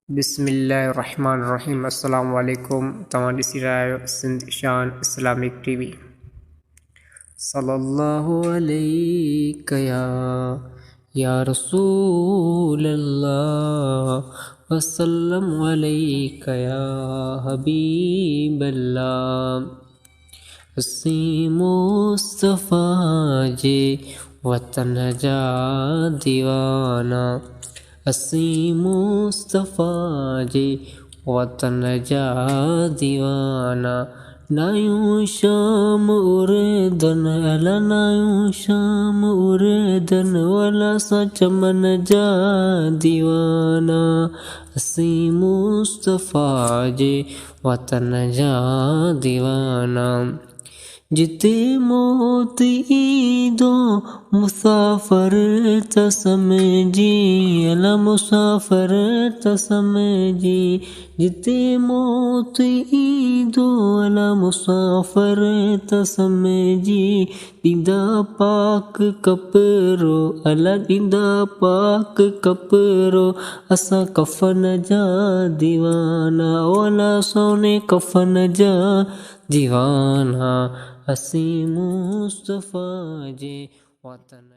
बिस्मिल्लाहिर्रहमानिर्रहीम। अस्सलाम वालेकुम। तव्हां ॾिसी रहिया आहियो सिंध शान इस्लामिक टीवी। सल्लल्लाहु अलैका या रसूल अल्लाह वसल्लम अलैका या हबीब अल्लाह। असीं मुस्तफ़ा जे वतन जा दीवाना, असीं मुस्तफ़ा जे वतन जा दीवाना। नायूं शाम उरदन अला नायूं शाम उरदन वाला सा चमन जा दीवाना। असीं मुस्तफ़ा जे वतन जा दीवाना। जिते मौत ईंदो मुसाफ़िर त समझी, अला मुसाफ़िर त समझी। जिते मौत ईंदो अला मुसाफ़िर त समझी। ॾींदा पाक कपिड़ो अला ॾींदा पाक कपिड़ो, असां कफ़न जा दीवाना। अला सोने कफ़न जा दीवाना। असीं मुस्तफ़ा जे वतन